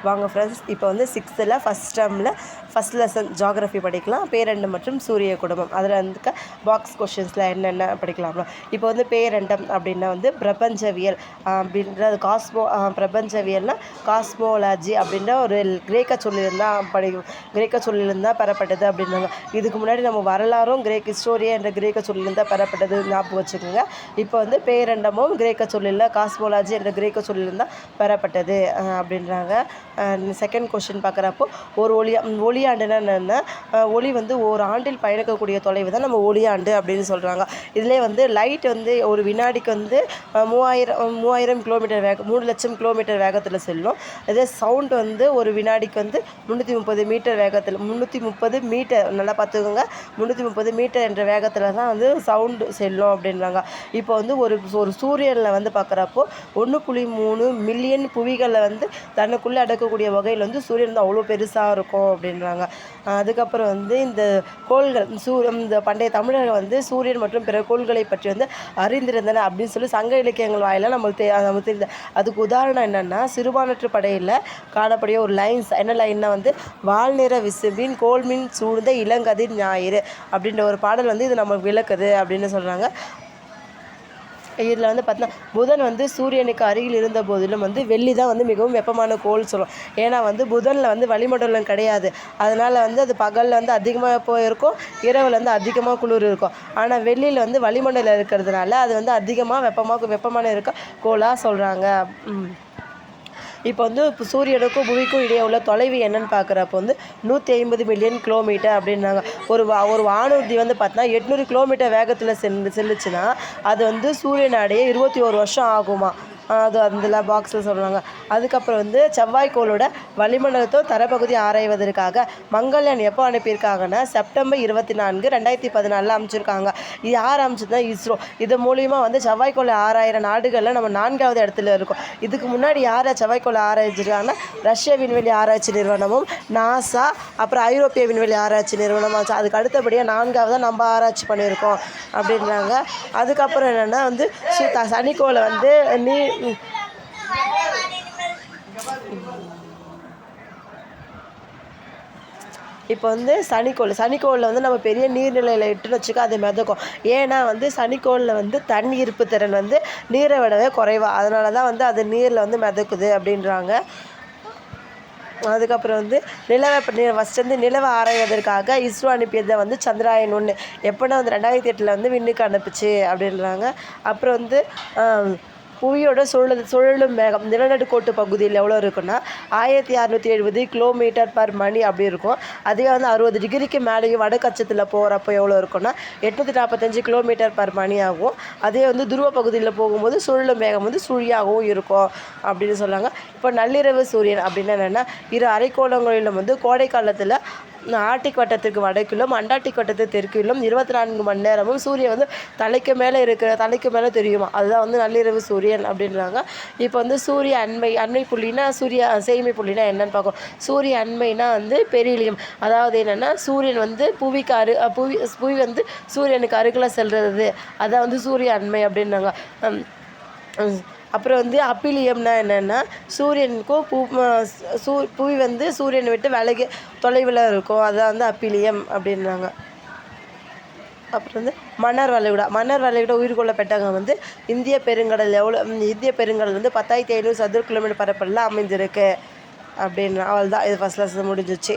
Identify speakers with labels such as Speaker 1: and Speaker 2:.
Speaker 1: வாங்க ஃப்ரெண்ட்ஸ், இப்போ வந்து 6th ஃபஸ்ட் டேர்மில் ஃபஸ்ட் லெசன் ஜியாகிரஃபி படிக்கலாம். பேரண்டம் மற்றும் சூரிய குடும்பம். அதில் வந்து பாக்ஸ் கொஷின்ஸில் என்னென்ன படிக்கலாம்ல. இப்போ வந்து பேரண்டம் அப்படின்னா வந்து பிரபஞ்சவியல் அப்படின்றது பிரபஞ்சவியல்னால் காஸ்மோலாஜி அப்படின்ற ஒரு கிரேக்க சொல்லியிருந்தால் கிரேக்க சொல்லியிருந்தால் பெறப்பட்டது அப்படின்னாங்க. இதுக்கு முன்னாடி நம்ம வரலாறும் ஹிஸ்டோரியா என்ற கிரேக்க சொல்லியிருந்தால் பெறப்பட்டது ஞாபகம் வச்சுக்கோங்க. இப்போ வந்து பேரண்டமும் கிரேக்க சொல்லியில் காஸ்மோலாஜி என்ற கிரேக்க சொல்லியிருந்தால் பெறப்பட்டது அப்படின்றாங்க. செகண்ட் கொஸ்டின் பார்க்குறப்போ ஒரு ஒளியாண்டுன்னா என்னென்னா, ஒளி வந்து ஒரு ஆண்டில் பயணிக்கக்கூடிய தொலைவு தான் நம்ம ஒளியாண்டு அப்படின்னு சொல்கிறாங்க. இதிலே வந்து லைட் வந்து ஒரு வினாடிக்கு வந்து 3000 கிலோமீட்டர் வேகம் 3 லட்சம் கிலோமீட்டர் வேகத்தில் செல்லும். இதே சவுண்ட் வந்து ஒரு வினாடிக்கு வந்து 330 மீட்டர் வேகத்தில் 330 மீட்டர் நல்லா பார்த்துக்கோங்க, 330 மீட்டர் என்ற வேகத்தில் தான் வந்து சவுண்டு செல்லும் அப்படின்றாங்க. இப்போ வந்து ஒரு சூரியனில் வந்து பார்க்குறப்போ 1.3 மில்லியன் புவிகளில் வந்து தனக்குள்ளே அடக்கக்கூடிய வகையில் வந்து சூரியன் வந்து அவ்வளோ பெருசாக இருக்கும் அப்படின்றாங்க. அதுக்கப்புறம் வந்து இந்த கோள்கள் இந்த பண்டைய தமிழர்கள் வந்து சூரியன் மற்றும் பிற கோள்களை பற்றி வந்து அறிந்திருந்தனர் அப்படின்னு சொல்லி சங்க இலக்கியங்கள் வாயிலாக நமக்கு தெரியுது. அதுக்கு உதாரணம் என்னென்னா, சிறுபான்ற்று படையில் காணக்கூடிய ஒரு லைன்ஸ் என்ன லைன்னா வந்து வால்நிற விசும்பின் கோல்மின் சூழ்ந்த இளங்கதிர் ஞாயிறு அப்படின்ற ஒரு பாடல் வந்து இது நமக்கு விளக்குது அப்படின்னு சொல்கிறாங்க. இதில் வந்து பார்த்தீங்கன்னா புதன் வந்து சூரியனுக்கு அருகில் இருந்த போதிலும் வந்து வெள்ளி தான் வந்து மிகவும் வெப்பமான கோள் சொல்லும். ஏன்னா வந்து புதனில் வந்து வளிமண்டலம் கிடையாது. அதனால் வந்து அது பகலில் வந்து அதிகமாக வெப்பம் இருக்கும், இரவில் வந்து அதிகமாக குளிர் இருக்கும். ஆனால் வெள்ளியில் வந்து வளிமண்டலம் இருக்கிறதுனால அது வந்து அதிகமாக வெப்பமான இருக்க கோளாக சொல்கிறாங்க. இப்போ வந்து சூரியனுக்கும் புவிக்கும் இடையே உள்ள தொலைவு என்னன்னு பார்க்குறப்போ வந்து 150 மில்லியன் கிலோமீட்டர் அப்படின்னாங்க. ஒரு வானூர்தி வந்து பார்த்தீங்கன்னா 800 கிலோமீட்டர் வேகத்தில் செல்லுச்சுன்னா அது வந்து சூரியன் அடைய 21 வருஷம் ஆகுமா. அது அந்த பாக்ஸில் சொல்கிறாங்க. அதுக்கப்புறம் வந்து செவ்வாய்க்கோளோட வளிமண்டலத்தோ தரப்பகுதி ஆராய்வதற்காக மங்கள்யான் எப்போ அனுப்பியிருக்காங்கன்னா செப்டம்பர் 24, 2014 அமைச்சிருக்காங்க. இது யார் அமைச்சதுன்னா இஸ்ரோ. இது மூலிமா வந்து செவ்வாய்க்கோளை ஆராயிற நாடுகளில் நம்ம 4வது இடத்துல இருக்கோம். இதுக்கு முன்னாடி யார் செவ்வாய்க்கோளை ஆராய்ச்சிருக்காங்கன்னா ரஷ்ய விண்வெளி ஆராய்ச்சி நிறுவனமும் நாசா அப்புறம் ஐரோப்பிய விண்வெளி ஆராய்ச்சி நிறுவனம் ஆச்சு. அதுக்கு அடுத்தபடியாக 4வது நம்ம ஆராய்ச்சி பண்ணியிருக்கோம் அப்படின்றாங்க. அதுக்கப்புறம் என்னென்னா வந்து சனிக்கோளை வந்து இப்போ வந்து சனிக்கோளில் வந்து நம்ம பெரிய நீர்நிலையில் இட்டுன்னு வச்சுக்க அது மிதக்கும். ஏன்னா வந்து சனிக்கோளில் வந்து தண்ணி இருப்பு திறன் வந்து நீரை விடவே குறைவா, அதனால தான் வந்து அது நீரில் வந்து மிதக்குது அப்படின்றாங்க. அதுக்கப்புறம் வந்து ஃபஸ்ட் வந்து நிலவை ஆராய்வதற்காக இஸ்ரோ அனுப்பியதை வந்து சந்திராயன் 1 எப்போனா வந்து 2008 வந்து விண்ணுக்கு அனுப்புச்சு அப்படின்றாங்க. அப்புறம் வந்து புவியோட சுழலும் வேகம் நிலநடுக்கோட்டு பகுதியில் எவ்வளோ இருக்குன்னா 1670 கிலோமீட்டர் பர் மணி அப்படி இருக்கும். அதுவே வந்து 60 டிகிரிக்கு மேலேயும் வடக்கச்சத்தில் போகிறப்போ எவ்வளோ இருக்குன்னா 845 கிலோமீட்டர் பர் மணி ஆகும். அதே வந்து துருவ பகுதியில் போகும்போது சுழலும் வேகம் வந்து சுழியாகவும் இருக்கும் அப்படின்னு சொல்கிறாங்க. இப்போ நள்ளிரவு சூரியன் அப்படின்னா என்னென்னா, இரு அரைக்கோளங்களிலும் வந்து கோடை காலத்தில் ஆர்டிக் வட்டத்திற்கு வடக்கிலும் அண்டார்டிக் வட்டத்துக்கு தெற்கிலும் 24 மணி நேரமும் சூரியன் வந்து தலைக்கு மேலே தெரியுமா, அதுதான் வந்து நள்ளிரவு சூரியன் அப்படின்றாங்க. இப்போ வந்து சூரிய அண்மை புள்ளினா சூரிய சேய்மை புள்ளினா என்னன்னு பார்க்கும். சூரிய அண்மைனா வந்து பெரிலியம், அதாவது என்னென்னா சூரியன் வந்து புவி வந்து சூரியனுக்கு அருகில் செல்றது, அதான் வந்து சூரிய அண்மை அப்படின்னாங்க. அப்புறம் வந்து அப்பிலியம்னா என்னென்னா சூரியனுக்கும் புவி வந்து சூரியனை விட்டு தொலைவில் இருக்கும், அதுதான் வந்து அப்பிலியம் அப்படின்றாங்க. அப்புறம் வந்து மன்னார் வளைகுடா உயிர்கொள்ள பெட்டகம் வந்து இந்திய பெருங்கடல் வந்து 10,500 சதுர கிலோமீட்டர் பரப்பளவில் அமைஞ்சிருக்கு அப்படின்னா. அவள் தான் இது ஃபஸ்ட் லெசன் முடிஞ்சிச்சு.